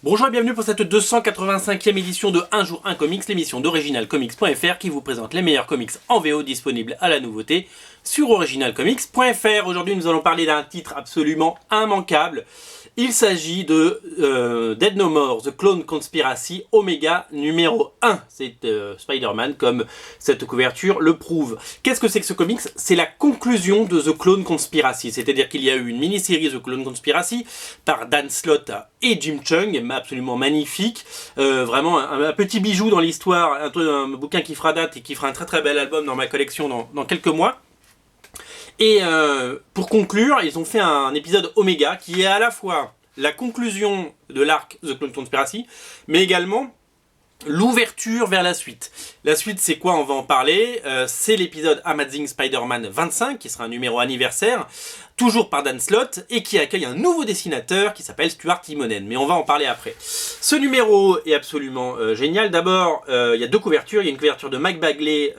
Bonjour et bienvenue pour cette 285e édition de Un jour un comics, l'émission d'originalcomics.fr qui vous présente les meilleurs comics en VO disponibles à la nouveauté sur originalcomics.fr. Aujourd'hui nous allons parler d'un titre absolument immanquable. Il s'agit de Dead No More, The Clone Conspiracy, Omega numéro 1. C'est Spider-Man, comme cette couverture le prouve. Qu'est-ce que c'est que ce comics? C'est la conclusion de The Clone Conspiracy. C'est-à-dire qu'il y a eu une mini-série The Clone Conspiracy par Dan Slott et Jim Cheung, absolument magnifique. Vraiment un petit bijou dans l'histoire, un bouquin qui fera date et qui fera un très très bel album dans ma collection dans quelques mois. Et pour conclure, ils ont fait un épisode Omega qui est à la fois la conclusion de l'arc The Clone Conspiracy, mais également l'ouverture vers la suite. La suite, c'est quoi? On va en parler. C'est l'épisode Amazing Spider-Man 25, qui sera un numéro anniversaire, toujours par Dan Slott, et qui accueille un nouveau dessinateur qui s'appelle Stuart Immonen. Mais on va en parler après. Ce numéro est absolument génial. D'abord, il y a deux couvertures. Il y a une couverture de Mark Bagley,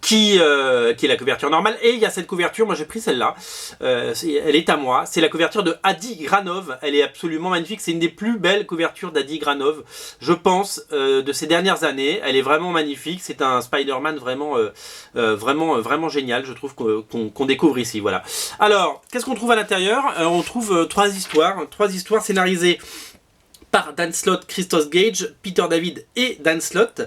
qui est la couverture normale. Et il y a cette couverture, moi j'ai pris celle-là. Elle est à moi. C'est la couverture de Adi Granov. Elle est absolument magnifique. C'est une des plus belles couvertures d'Adi Granov, je pense, de ces dernières années. Elle est vraiment magnifique. C'est un Spider-Man vraiment génial, je trouve, qu'on découvre ici. Voilà. Alors, qu'est-ce qu'on trouve à l'intérieur? On trouve trois histoires scénarisées par Dan Slott, Christos Gage, Peter David et Dan Slott,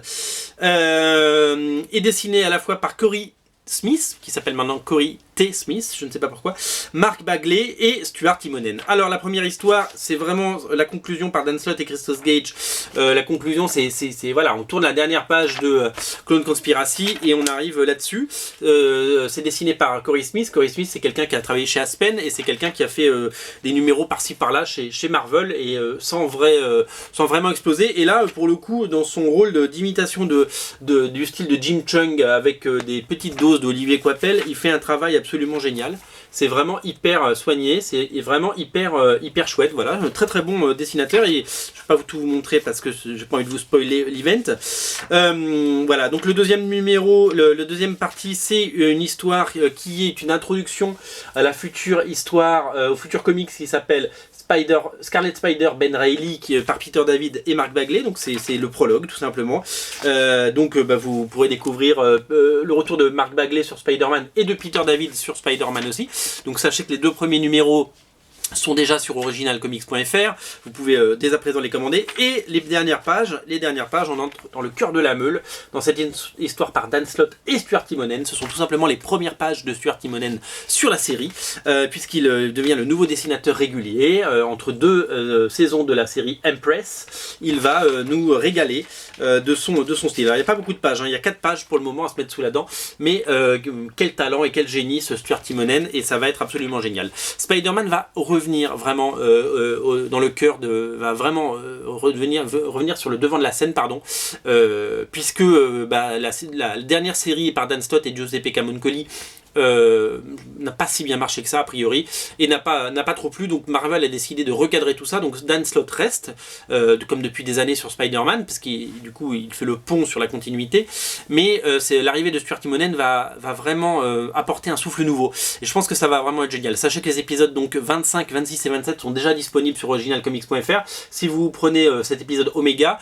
et dessinées à la fois par Cory Smith, qui s'appelle maintenant Cory T. Smith, je ne sais pas pourquoi, Mark Bagley et Stuart Immonen. Alors la première histoire, c'est vraiment la conclusion par Dan Slott et Christos Gage. La conclusion, c'est voilà, on tourne la dernière page de Clone Conspiracy et on arrive là-dessus. C'est dessiné par Cory Smith. Cory Smith, c'est quelqu'un qui a travaillé chez Aspen et c'est quelqu'un qui a fait des numéros par-ci par-là chez Marvel et sans vraiment exploser. Et là, pour le coup, dans son rôle d'imitation du style de Jim Cheung avec des petites doses d'Olivier Coipel, il fait un travail absolument génial. C'est vraiment hyper soigné, c'est vraiment hyper chouette. Voilà, un très bon dessinateur. Et je ne vais pas tout vous montrer parce que j'ai pas envie de vous spoiler l'event. Voilà, donc le deuxième numéro, le deuxième partie, c'est une histoire qui est une introduction à la future histoire, au futur comics qui s'appelle Scarlet Spider Ben Reilly par Peter David et Mark Bagley. Donc c'est le prologue tout simplement. Vous pourrez découvrir le retour de Mark Bagley sur Spider-Man et de Peter David sur Spider-Man aussi. Donc sachez que les deux premiers numéros sont déjà sur originalcomics.fr, vous pouvez dès à présent les commander. Et les dernières pages, on entre dans le cœur de la meule, dans cette histoire par Dan Slott et Stuart Immonen. Ce sont tout simplement les premières pages de Stuart Immonen sur la série, puisqu'il devient le nouveau dessinateur régulier. Entre deux saisons de la série Empress, il va nous régaler de son style. Alors, il n'y a pas beaucoup de pages, il y a 4 pages pour le moment à se mettre sous la dent, mais quel talent et quel génie ce Stuart Immonen, et ça va être absolument génial. Spider-Man va revenir vraiment dans le cœur va vraiment revenir sur le devant de la scène, puisque la dernière série par Dan Slott et Giuseppe Camuncoli n'a pas si bien marché que ça a priori et n'a pas trop plu, donc Marvel a décidé de recadrer tout ça. Donc Dan Slott reste comme depuis des années sur Spider-Man parce qu'il du coup il fait le pont sur la continuité, mais c'est l'arrivée de Stuart Immonen va vraiment apporter un souffle nouveau et je pense que ça va vraiment être génial. Sachez que les épisodes donc 25, 26 et 27 sont déjà disponibles sur originalcomics.fr. Si vous prenez cet épisode Omega,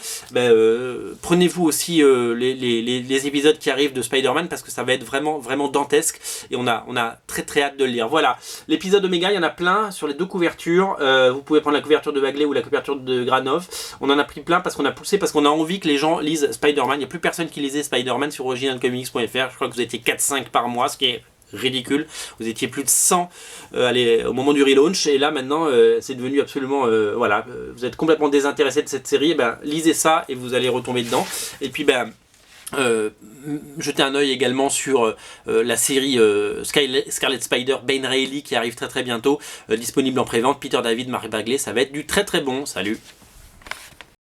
prenez-vous aussi les épisodes qui arrivent de Spider-Man parce que ça va être vraiment dantesque. Et on a très hâte de le lire. Voilà, l'épisode Omega, il y en a plein sur les deux couvertures. Vous pouvez prendre la couverture de Bagley ou la couverture de Granov. On en a pris plein parce qu'on a poussé, parce qu'on a envie que les gens lisent Spider-Man. Il n'y a plus personne qui lisait Spider-Man sur originalcomics.fr. Je crois que vous étiez 4-5 par mois, ce qui est ridicule. Vous étiez plus de 100 au moment du relaunch et là maintenant c'est devenu absolument vous êtes complètement désintéressé de cette série. Lisez ça et vous allez retomber dedans. Et puis jetez un œil également sur la série Scarlet Spider Ben Reilly qui arrive très bientôt, disponible en pré-vente. Peter David, Mark Bagley, ça va être du très bon. Salut!